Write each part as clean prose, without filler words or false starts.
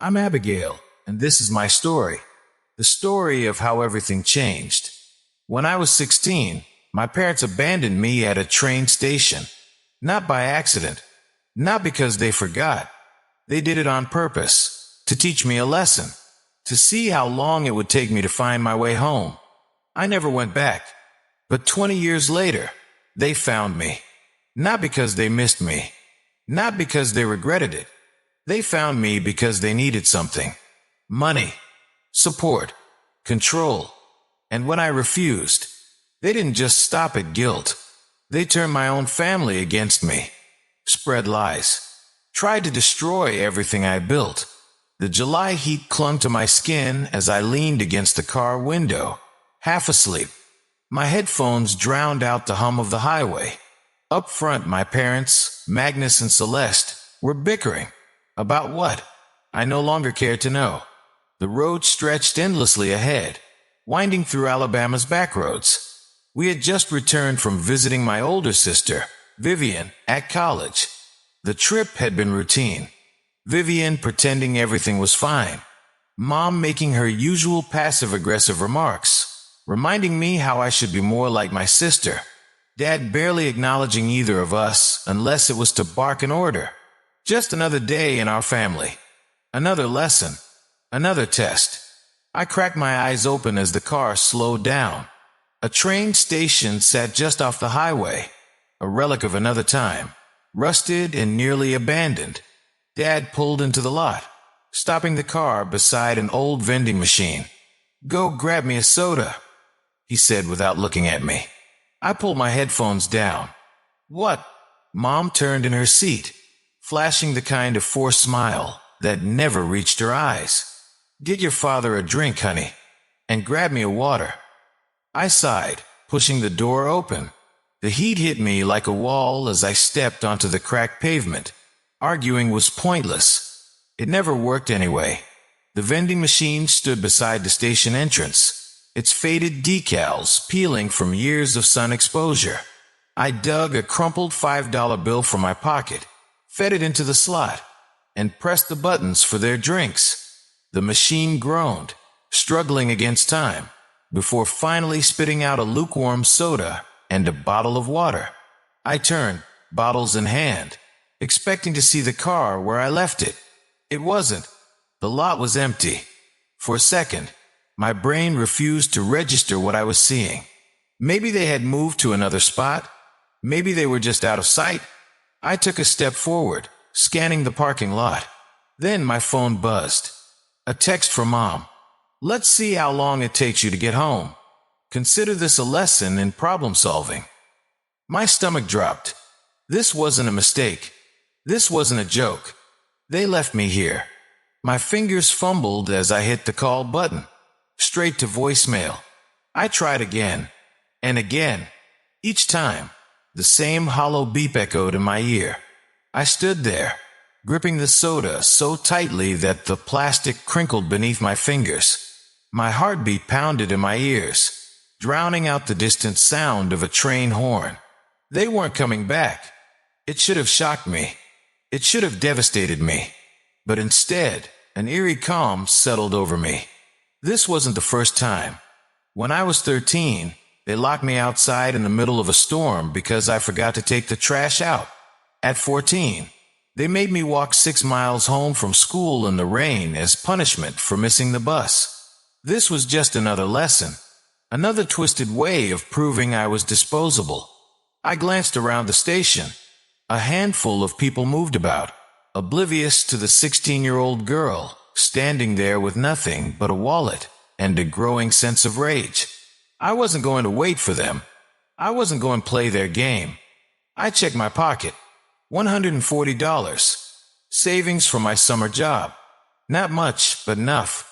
I'm Abigail, and this is my story. The story of how everything changed. When I was 16, my parents abandoned me at a train station. Not by accident. Not because they forgot. They did it on purpose, to teach me a lesson, to see how long it would take me to find my way home. I never went back. But 20 years later, they found me. Not because they missed me. Not because they regretted it. They found me because they needed something. Money, support, control. And when I refused, they didn't just stop at guilt. They turned my own family against me, spread lies, tried to destroy everything I built. The July heat clung to my skin as I leaned against the car window, half asleep. My headphones drowned out the hum of the highway. Up front, my parents, Magnus and Celeste, were bickering. About what? I no longer cared to know. The road stretched endlessly ahead, winding through Alabama's backroads. We had just returned from visiting my older sister, Vivian, at college. The trip had been routine. Vivian pretending everything was fine. Mom making her usual passive-aggressive remarks, reminding me how I should be more like my sister. Dad barely acknowledging either of us unless it was to bark an order. Just another day in our family. Another lesson. Another test. I cracked my eyes open as the car slowed down. A train station sat just off the highway, a relic of another time, rusted and nearly abandoned. Dad pulled into the lot, stopping the car beside an old vending machine. "Go grab me a soda," he said without looking at me. I pulled my headphones down. "What?" Mom turned in her seat, flashing the kind of forced smile that never reached her eyes. "Get your father a drink, honey, and grab me a water." I sighed, pushing the door open. The heat hit me like a wall as I stepped onto the cracked pavement. Arguing was pointless. It never worked anyway. The vending machine stood beside the station entrance, its faded decals peeling from years of sun exposure. I dug a crumpled $5 bill from my pocket, fed it into the slot, and pressed the buttons for their drinks. The machine groaned, struggling against time, before finally spitting out a lukewarm soda and a bottle of water. I turned, bottles in hand, expecting to see the car where I left it. It wasn't. The lot was empty. For a second, my brain refused to register what I was seeing. Maybe they had moved to another spot. Maybe they were just out of sight. I took a step forward, scanning the parking lot. Then my phone buzzed. A text from Mom. "Let's see how long it takes you to get home. Consider this a lesson in problem solving." My stomach dropped. This wasn't a mistake. This wasn't a joke. They left me here. My fingers fumbled as I hit the call button. Straight to voicemail. I tried again. And again. Each time, the same hollow beep echoed in my ear. I stood there, gripping the soda so tightly that the plastic crinkled beneath my fingers. My heartbeat pounded in my ears, drowning out the distant sound of a train horn. They weren't coming back. It should have shocked me. It should have devastated me. But instead, an eerie calm settled over me. This wasn't the first time. When I was 13, they locked me outside in the middle of a storm because I forgot to take the trash out. At 14, they made me walk 6 miles home from school in the rain as punishment for missing the bus. This was just another lesson, another twisted way of proving I was disposable. I glanced around the station. A handful of people moved about, oblivious to the 16-year-old girl standing there with nothing but a wallet and a growing sense of rage. I wasn't going to wait for them. I wasn't going to play their game. I checked my pocket. $140. Savings from my summer job. Not much, but enough.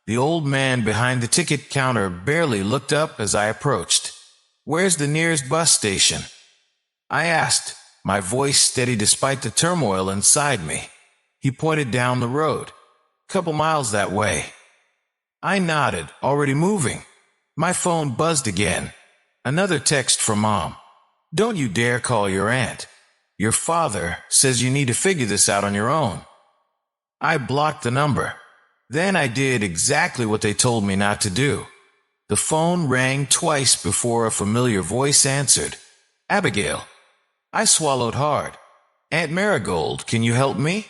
The old man behind the ticket counter barely looked up as I approached. "Where's the nearest bus station?" I asked, my voice steady despite the turmoil inside me. He pointed down the road. "Couple miles that way." I nodded, already moving. My phone buzzed again. Another text from Mom. "Don't you dare call your aunt. Your father says you need to figure this out on your own." I blocked the number. Then I did exactly what they told me not to do. The phone rang twice before a familiar voice answered. Abigail. I swallowed hard. Aunt Marigold, can you help me?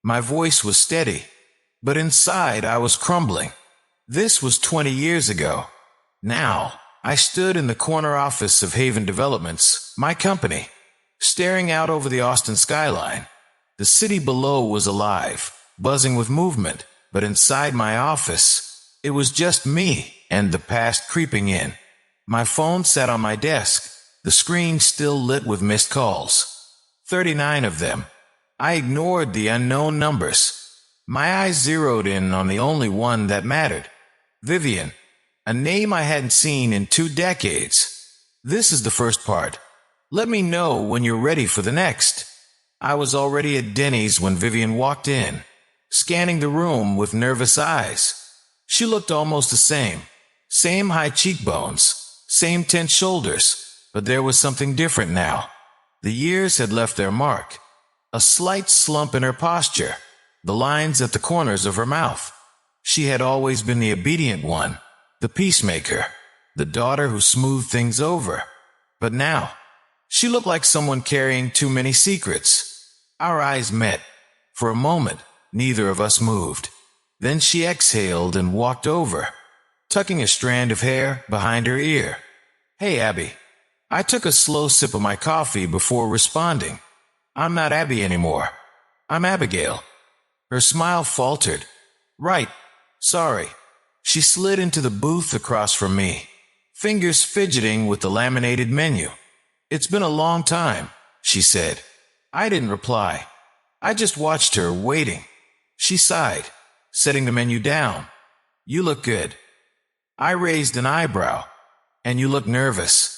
My voice was steady, but inside I was crumbling. This was 20 years ago. Now, I stood in the corner office of Haven Developments, my company, staring out over the Austin skyline. The city below was alive, buzzing with movement, but inside my office, it was just me and the past creeping in. My phone sat on my desk, the screen still lit with missed calls. 39 of them. I ignored the unknown numbers. My eyes zeroed in on the only one that mattered. Vivian, a name I hadn't seen in 2 decades. This is the first part. Let me know when you're ready for the next. I was already at Denny's when Vivian walked in, scanning the room with nervous eyes. She looked almost the same. Same high cheekbones, same tense shoulders, but there was something different now. The years had left their mark. A slight slump in her posture, the lines at the corners of her mouth. She had always been the obedient one, the peacemaker, the daughter who smoothed things over. But now, she looked like someone carrying too many secrets. Our eyes met. For a moment, neither of us moved. Then she exhaled and walked over, tucking a strand of hair behind her ear. Hey, Abby. I took a slow sip of my coffee before responding. I'm not Abby anymore. I'm Abigail. Her smile faltered. Right. Sorry. She slid into the booth across from me, fingers fidgeting with the laminated menu. It's been a long time, she said. I didn't reply. I just watched her, waiting. She sighed, setting the menu down. You look good. I raised an eyebrow. And you look nervous.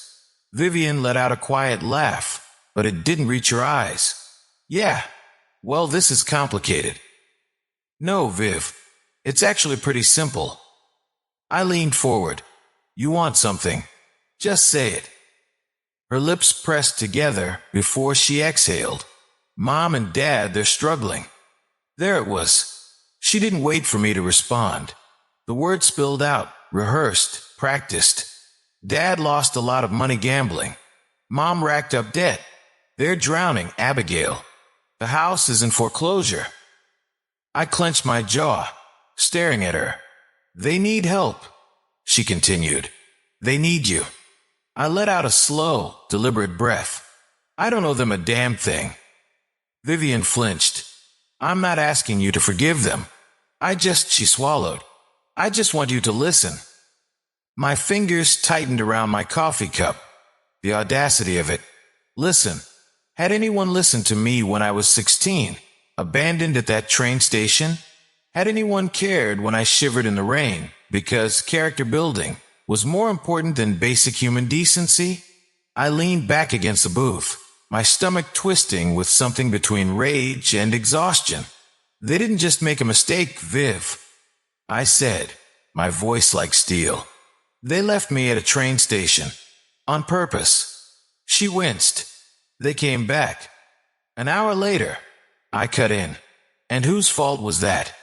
Vivian let out a quiet laugh, but it didn't reach her eyes. Yeah. Well, this is complicated. No, Viv. It's actually pretty simple. I leaned forward. You want something? Just say it. Her lips pressed together before she exhaled. Mom and Dad, they're struggling. There it was. She didn't wait for me to respond. The words spilled out, rehearsed, practiced. Dad lost a lot of money gambling. Mom racked up debt. They're drowning, Abigail. The house is in foreclosure. I clenched my jaw, staring at her. They need help, she continued. They need you. I let out a slow, deliberate breath. I don't owe them a damn thing. Vivian flinched. I'm not asking you to forgive them. She swallowed. I just want you to listen. My fingers tightened around my coffee cup. The audacity of it. Listen. Had anyone listened to me when I was 16, abandoned at that train station? Had anyone cared when I shivered in the rain because character building was more important than basic human decency? I leaned back against the booth, my stomach twisting with something between rage and exhaustion. They didn't just make a mistake, Viv. I said, my voice like steel. They left me at a train station. On purpose. She winced. They came back. An hour later, I cut in. And whose fault was that?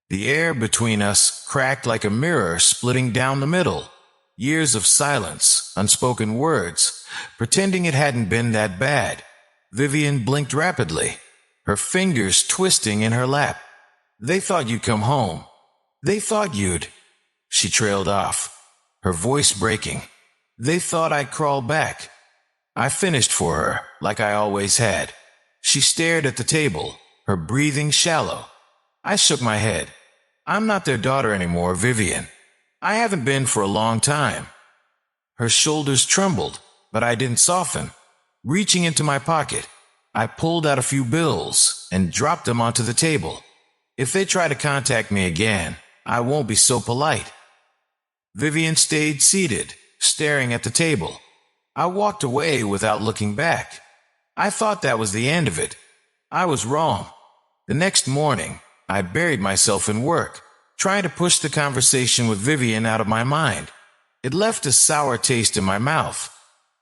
The air between us cracked like a mirror splitting down the middle. Years of silence, unspoken words, pretending it hadn't been that bad. Vivian blinked rapidly, her fingers twisting in her lap. They thought you'd come home. They thought you'd... She trailed off, her voice breaking. They thought I'd crawl back. I finished for her, like I always had. She stared at the table, her breathing shallow. I shook my head. I'm not their daughter anymore, Vivian. I haven't been for a long time. Her shoulders trembled, but I didn't soften. Reaching into my pocket, I pulled out a few bills and dropped them onto the table. If they try to contact me again, I won't be so polite. Vivian stayed seated, staring at the table. I walked away without looking back. I thought that was the end of it. I was wrong. The next morning, I buried myself in work, trying to push the conversation with Vivian out of my mind. It left a sour taste in my mouth,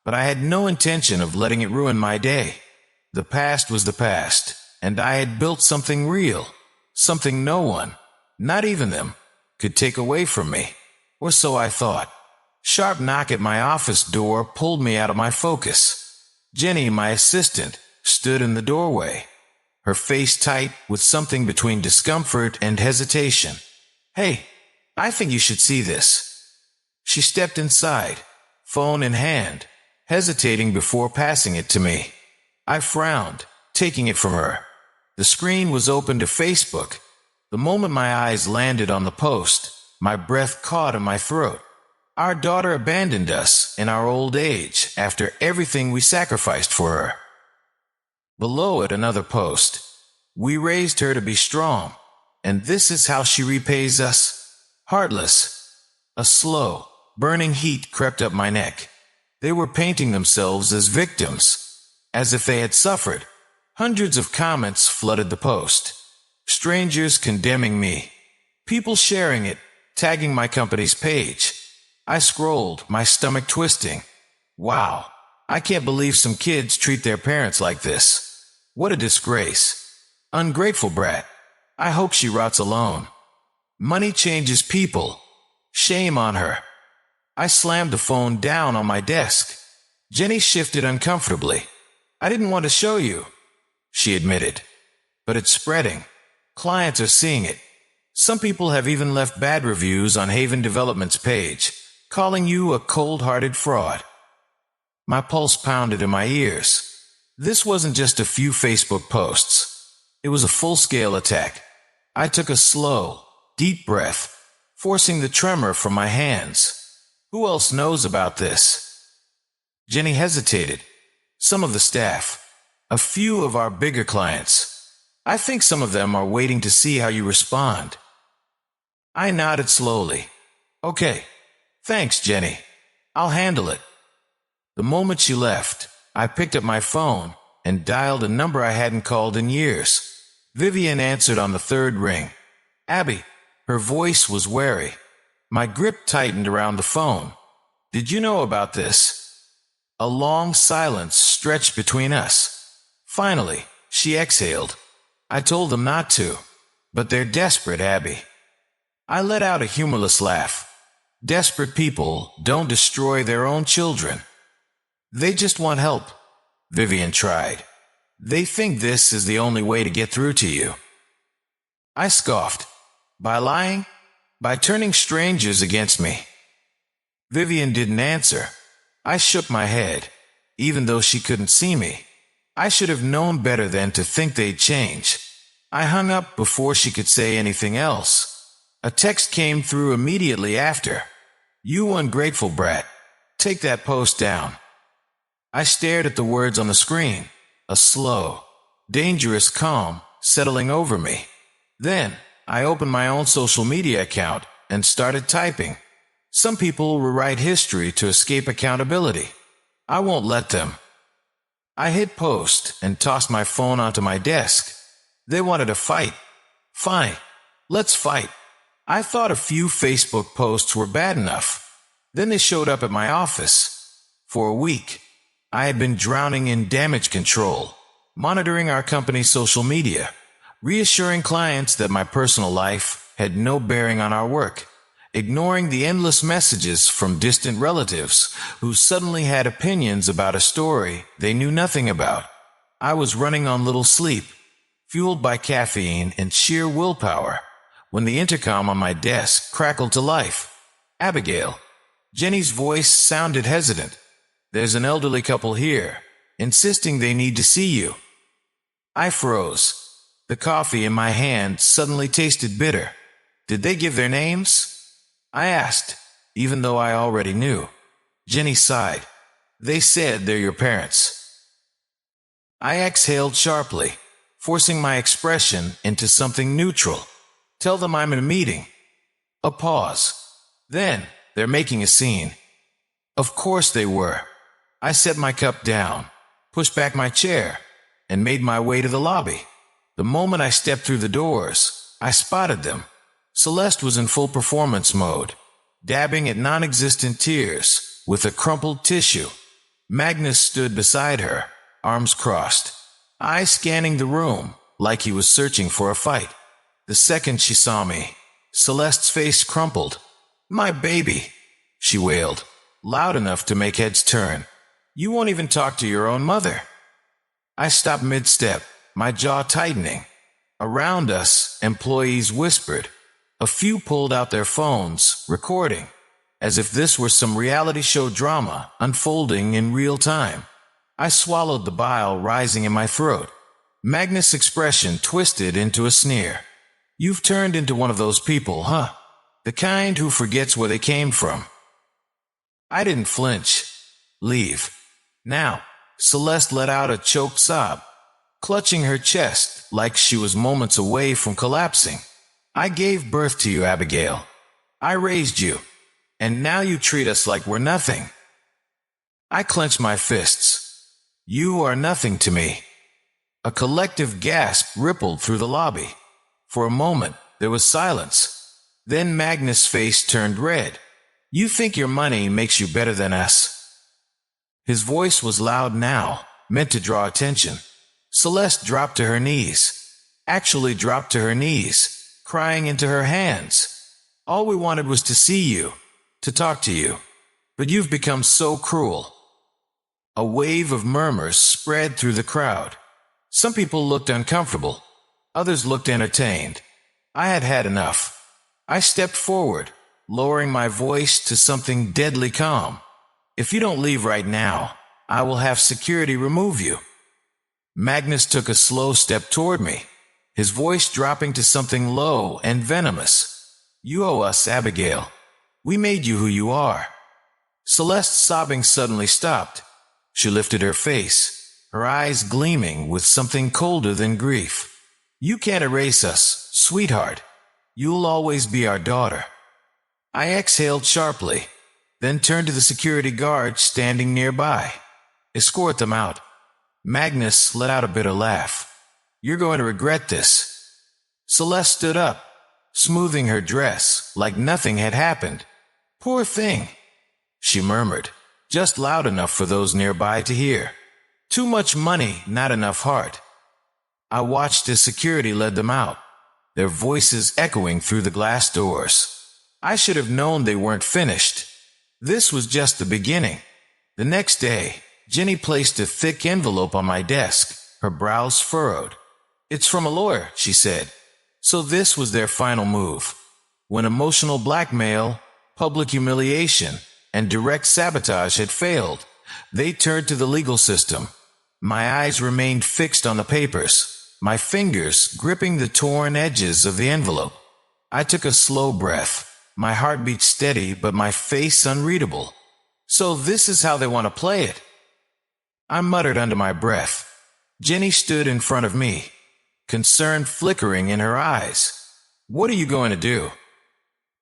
but I had no intention of letting it ruin my day. The past was the past, and I had built something real, something no one, not even them, could take away from me. Or so I thought. Sharp knock at my office door pulled me out of my focus. Jenny, my assistant, stood in the doorway, her face tight with something between discomfort and hesitation. "Hey, I think you should see this." She stepped inside, phone in hand, hesitating before passing it to me. I frowned, taking it from her. The screen was open to Facebook. The moment my eyes landed on the post, my breath caught in my throat. Our daughter abandoned us in our old age after everything we sacrificed for her. Below it, another post. "We raised her to be strong, and this is how she repays us. Heartless." A slow, burning heat crept up my neck. They were painting themselves as victims, as if they had suffered. Hundreds of comments flooded the post. Strangers condemning me. People sharing it, tagging my company's page. I scrolled, my stomach twisting. Wow, I can't believe some kids treat their parents like this. What a disgrace. Ungrateful brat. I hope she rots alone. Money changes people. Shame on her. I slammed the phone down on my desk. Jenny shifted uncomfortably. "I didn't want to show you," she admitted. "But it's spreading. Clients are seeing it. Some people have even left bad reviews on Haven Development's page, calling you a cold-hearted fraud." My pulse pounded in my ears. This wasn't just a few Facebook posts. It was a full-scale attack. I took a slow, deep breath, forcing the tremor from my hands. Who else knows about this? Jenny hesitated. Some of the staff. A few of our bigger clients. I think some of them are waiting to see how you respond. I nodded slowly. "Okay. Thanks, Jenny. I'll handle it." The moment she left, I picked up my phone and dialed a number I hadn't called in years. Vivian answered on the third ring. "Abby." Her voice was wary. My grip tightened around the phone. "Did you know about this?" A long silence stretched between us. Finally, she exhaled. "I told them not to, but they're desperate, Abby." I let out a humorless laugh. Desperate people don't destroy their own children. "They just want help," Vivian tried. "They think this is the only way to get through to you." I scoffed. "By lying? By turning strangers against me?" Vivian didn't answer. I shook my head, even though she couldn't see me. I should have known better than to think they'd change. I hung up before she could say anything else. A text came through immediately after. "You ungrateful brat. Take that post down." I stared at the words on the screen, a slow, dangerous calm settling over me. Then, I opened my own social media account and started typing. Some people rewrite history to escape accountability. I won't let them. I hit post and tossed my phone onto my desk. They wanted a fight. Fine, let's fight. I thought a few Facebook posts were bad enough. Then they showed up at my office. For a week, I had been drowning in damage control, monitoring our company's social media, reassuring clients that my personal life had no bearing on our work, ignoring the endless messages from distant relatives who suddenly had opinions about a story they knew nothing about. I was running on little sleep, fueled by caffeine and sheer willpower, when the intercom on my desk crackled to life. "Abigail." Jenny's voice sounded hesitant. "There's an elderly couple here, insisting they need to see you." I froze. The coffee in my hand suddenly tasted bitter. "Did they give their names?" I asked, even though I already knew. Jenny sighed. "They said they're your parents." I exhaled sharply, forcing my expression into something neutral. "Tell them I'm in a meeting." A pause. "Then, they're making a scene." Of course they were. I set my cup down, pushed back my chair, and made my way to the lobby. The moment I stepped through the doors, I spotted them. Celeste was in full performance mode, dabbing at non-existent tears with a crumpled tissue. Magnus stood beside her, arms crossed, eyes scanning the room, like he was searching for a fight. The second she saw me, Celeste's face crumpled. "My baby," she wailed, loud enough to make heads turn. "You won't even talk to your own mother." I stopped mid-step, my jaw tightening. Around us, employees whispered. A few pulled out their phones, recording, as if this were some reality show drama unfolding in real time. I swallowed the bile rising in my throat. Magnus' expression twisted into a sneer. "You've turned into one of those people, huh? The kind who forgets where they came from." I didn't flinch. "Leave. Now." Celeste let out a choked sob, clutching her chest like she was moments away from collapsing. "I gave birth to you, Abigail. I raised you. And now you treat us like we're nothing." I clenched my fists. "You are nothing to me." A collective gasp rippled through the lobby. For a moment, there was silence. Then Magnus' face turned red. "You think your money makes you better than us?" His voice was loud now, meant to draw attention. Celeste dropped to her knees. Actually dropped to her knees, crying into her hands. "All we wanted was to see you, to talk to you. But you've become so cruel." A wave of murmurs spread through the crowd. Some people looked uncomfortable. Others looked entertained. I had had enough. I stepped forward, lowering my voice to something deadly calm. "If you don't leave right now, I will have security remove you." Magnus took a slow step toward me, his voice dropping to something low and venomous. "You owe us, Abigail. We made you who you are." Celeste's sobbing suddenly stopped. She lifted her face, her eyes gleaming with something colder than grief. "You can't erase us, sweetheart. You'll always be our daughter." I exhaled sharply, then turned to the security guard standing nearby. "Escort them out." Magnus let out a bitter laugh. "You're going to regret this." Celeste stood up, smoothing her dress like nothing had happened. "Poor thing," she murmured, just loud enough for those nearby to hear. "Too much money, not enough heart." I watched as security led them out, their voices echoing through the glass doors. I should have known they weren't finished. This was just the beginning. The next day, Jenny placed a thick envelope on my desk, her brows furrowed. "It's from a lawyer," she said. So this was their final move. When emotional blackmail, public humiliation, and direct sabotage had failed, they turned to the legal system. My eyes remained fixed on the papers, my fingers gripping the torn edges of the envelope. I took a slow breath, my heartbeat steady but my face unreadable. So this is how they want to play it. I muttered under my breath. Jenny stood in front of me, concern flickering in her eyes. "What are you going to do?"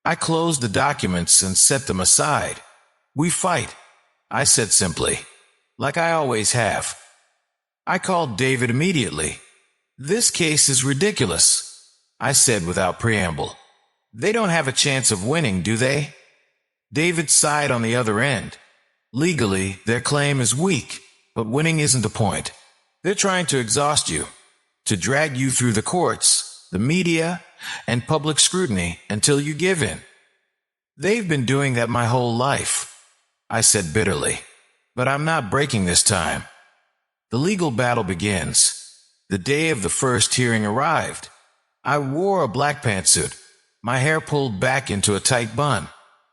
I closed the documents and set them aside. "We fight," I said simply, like I always have. I called David immediately. "This case is ridiculous," I said without preamble. "They don't have a chance of winning, do they?" David sighed on the other end. "Legally, their claim is weak, but winning isn't the point. They're trying to exhaust you, to drag you through the courts, the media, and public scrutiny until you give in. They've been doing that my whole life," I said bitterly. "But I'm not breaking this time." The legal battle begins. The day of the first hearing arrived. I wore a black pantsuit, my hair pulled back into a tight bun.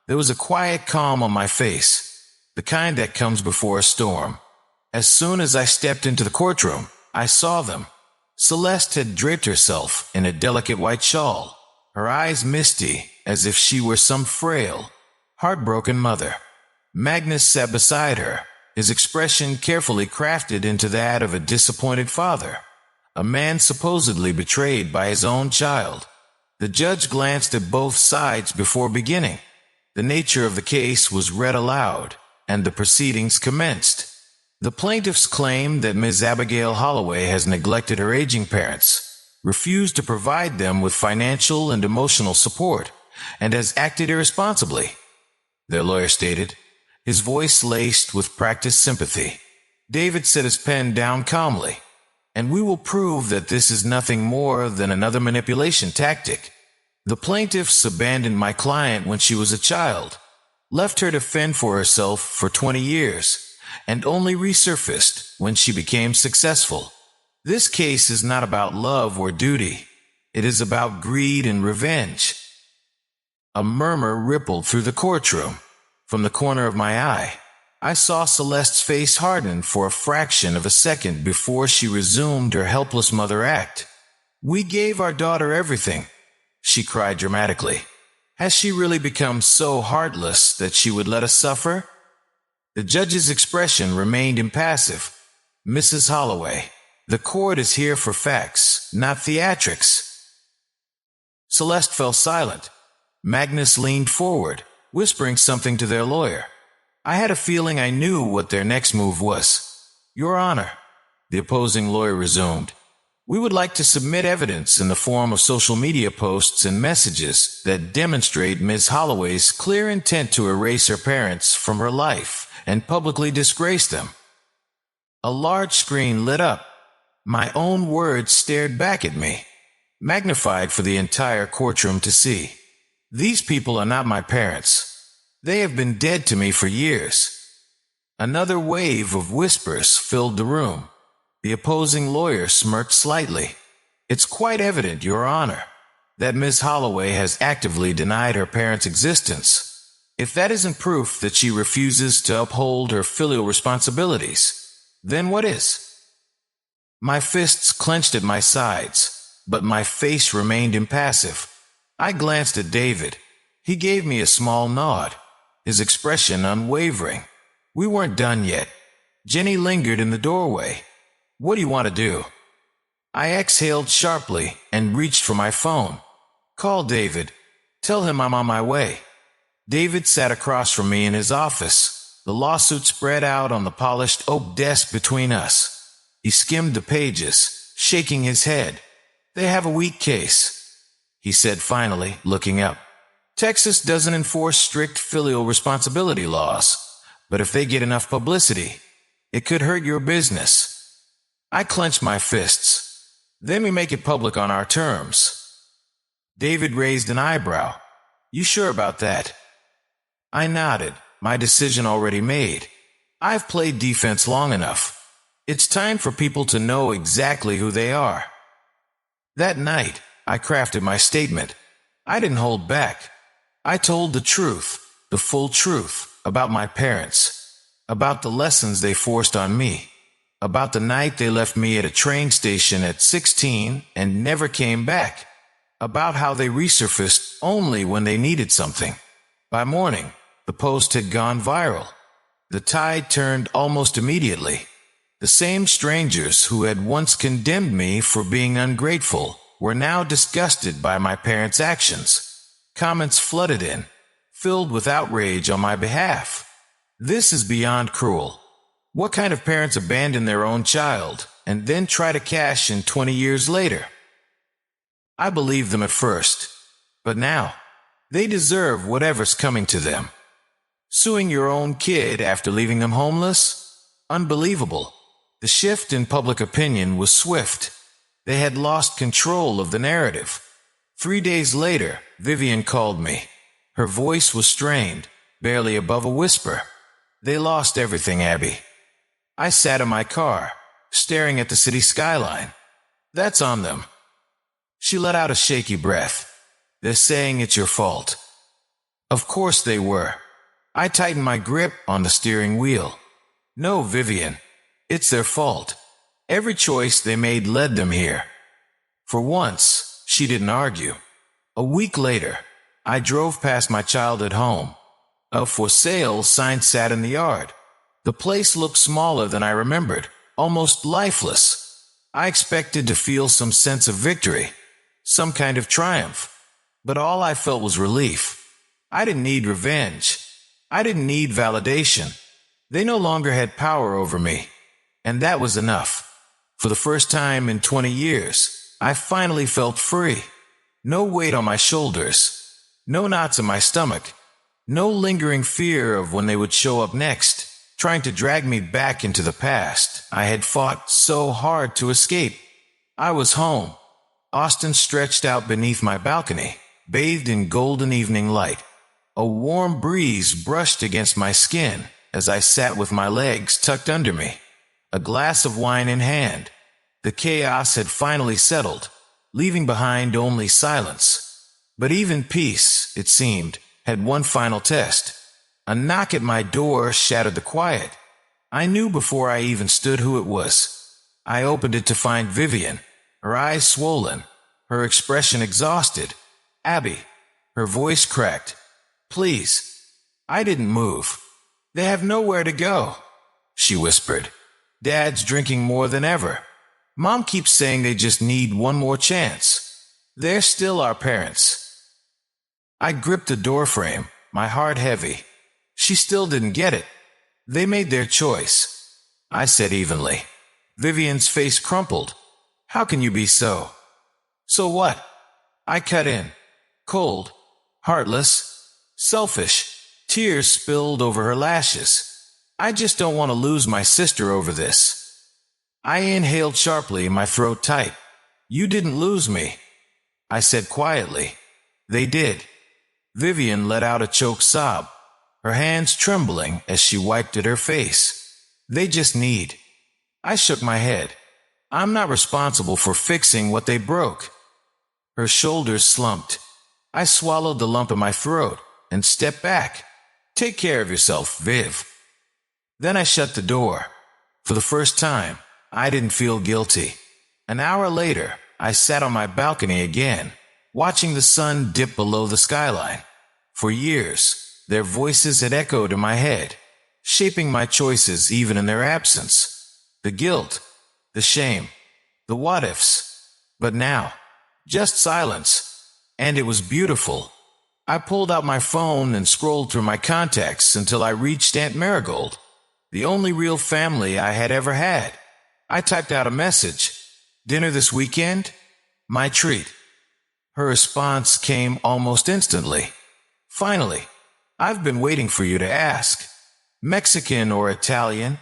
There was a quiet calm on my face, the kind that comes before a storm. As soon as I stepped into the courtroom, I saw them. Celeste had draped herself in a delicate white shawl, her eyes misty as if she were some frail, heartbroken mother. Magnus sat beside her, his expression carefully crafted into that of a disappointed father, a man supposedly betrayed by his own child. The judge glanced at both sides before beginning. The nature of the case was read aloud, and the proceedings commenced. The plaintiffs claim that Ms. Abigail Holloway has neglected her aging parents, refused to provide them with financial and emotional support, and has acted irresponsibly, their lawyer stated, his voice laced with practiced sympathy. David set his pen down calmly. and we will prove that this is nothing more than another manipulation tactic. The plaintiffs abandoned my client when she was a child, left her to fend for herself for 20 years, and only resurfaced when she became successful. This case is not about love or duty. It is about greed and revenge. A murmur rippled through the courtroom. From the corner of my eye, I saw Celeste's face harden for a fraction of a second before she resumed her helpless mother act. "We gave our daughter everything," she cried dramatically. "Has she really become so heartless that she would let us suffer?" The judge's expression remained impassive. "Mrs. Holloway, the court is here for facts, not theatrics." Celeste fell silent. Magnus leaned forward, whispering something to their lawyer. I had a feeling I knew what their next move was. "Your Honor," the opposing lawyer resumed, "we would like to submit evidence in the form of social media posts and messages that demonstrate Ms. Holloway's clear intent to erase her parents from her life and publicly disgrace them." A large screen lit up. My own words stared back at me, magnified for the entire courtroom to see. These people are not my parents. They have been dead to me for years. Another wave of whispers filled the room. The opposing lawyer smirked slightly. "It's quite evident, Your Honor, that Ms. Holloway has actively denied her parents' existence. If that isn't proof that she refuses to uphold her filial responsibilities, then what is?" My fists clenched at my sides, but my face remained impassive. I glanced at David. He gave me a small nod, his expression unwavering. We weren't done yet. Jenny lingered in the doorway. "What do you want to do?" I exhaled sharply and reached for my phone. "Call David. Tell him I'm on my way." David sat across from me in his office, the lawsuit spread out on the polished oak desk between us. He skimmed the pages, shaking his head. "They have a weak case," he said finally, looking up. "Texas doesn't enforce strict filial responsibility laws, but if they get enough publicity, it could hurt your business." I clenched my fists. "Then we make it public on our terms." David raised an eyebrow. "You sure about that?" I nodded, my decision already made. I've played defense long enough. It's time for people to know exactly who they are. That night, I crafted my statement. I didn't hold back. I told the truth, the full truth, about my parents, about the lessons they forced on me, about the night they left me at a train station at 16 and never came back, about how they resurfaced only when they needed something. By morning, the post had gone viral. The tide turned almost immediately. The same strangers who had once condemned me for being ungrateful were now disgusted by my parents' actions. Comments flooded in, filled with outrage on my behalf. This is beyond cruel. What kind of parents abandon their own child and then try to cash in 20 years later? I believed them at first, but now they deserve whatever's coming to them. Suing your own kid after leaving them homeless? Unbelievable. The shift in public opinion was swift. They had lost control of the narrative. 3 days later, Vivian called me. Her voice was strained, barely above a whisper. "They lost everything, Abby." I sat in my car, staring at the city skyline. "That's on them." She let out a shaky breath. "They're saying it's your fault." Of course they were. I tightened my grip on the steering wheel. "No, Vivian. It's their fault. Every choice they made led them here." For once, she didn't argue. A week later, I drove past my childhood home. A "for sale" sign sat in the yard. The place looked smaller than I remembered, almost lifeless. I expected to feel some sense of victory, some kind of triumph. But all I felt was relief. I didn't need revenge. I didn't need validation. They no longer had power over me. And that was enough. For the first time in 20 years, I finally felt free. No weight on my shoulders. No knots in my stomach. No lingering fear of when they would show up next, trying to drag me back into the past I had fought so hard to escape. I was home. Austin stretched out beneath my balcony, bathed in golden evening light. A warm breeze brushed against my skin as I sat with my legs tucked under me, a glass of wine in hand. The chaos had finally settled, leaving behind only silence. But even peace, it seemed, had one final test. A knock at my door shattered the quiet. I knew before I even stood who it was. I opened it to find Vivian, her eyes swollen, her expression exhausted. "Abby," her voice cracked. "Please." I didn't move. "They have nowhere to go," she whispered. "Dad's drinking more than ever. Mom keeps saying they just need one more chance. They're still our parents." I gripped the doorframe, my heart heavy. She still didn't get it. "They made their choice," I said evenly. Vivian's face crumpled. "How can you be so?" "So what?" I cut in. "Cold, heartless, selfish." Tears spilled over her lashes. "I just don't want to lose my sister over this." I inhaled sharply, my throat tight. "You didn't lose me," I said quietly. "They did." Vivian let out a choked sob, her hands trembling as she wiped at her face. "They just need." I shook my head. "I'm not responsible for fixing what they broke." Her shoulders slumped. I swallowed the lump in my throat and stepped back. "Take care of yourself, Viv." Then I shut the door. For the first time, I didn't feel guilty. An hour later, I sat on my balcony again, watching the sun dip below the skyline. For years, their voices had echoed in my head, shaping my choices even in their absence. The guilt, the shame, the what-ifs. But now, just silence. And it was beautiful. I pulled out my phone and scrolled through my contacts until I reached Aunt Marigold, the only real family I had ever had. I typed out a message. "Dinner this weekend? My treat." Her response came almost instantly. "Finally, I've been waiting for you to ask. Mexican or Italian?"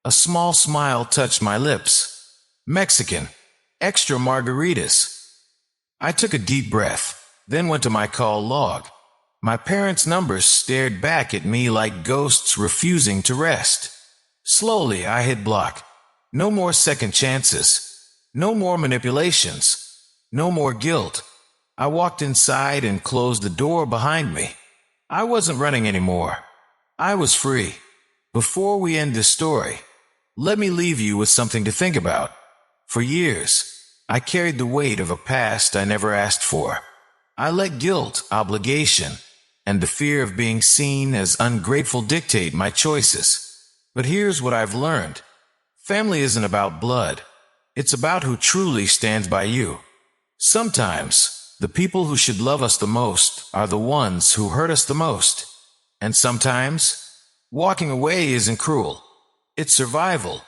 A small smile touched my lips. "Mexican. Extra margaritas." I took a deep breath, then went to my call log. My parents' numbers stared back at me like ghosts refusing to rest. Slowly, I hit block. No more second chances. No more manipulations. No more guilt. I walked inside and closed the door behind me. I wasn't running anymore. I was free. Before we end this story, let me leave you with something to think about. For years, I carried the weight of a past I never asked for. I let guilt, obligation, and the fear of being seen as ungrateful dictate my choices. But here's what I've learned. Family isn't about blood. It's about who truly stands by you. Sometimes, the people who should love us the most are the ones who hurt us the most. And sometimes, walking away isn't cruel. It's survival.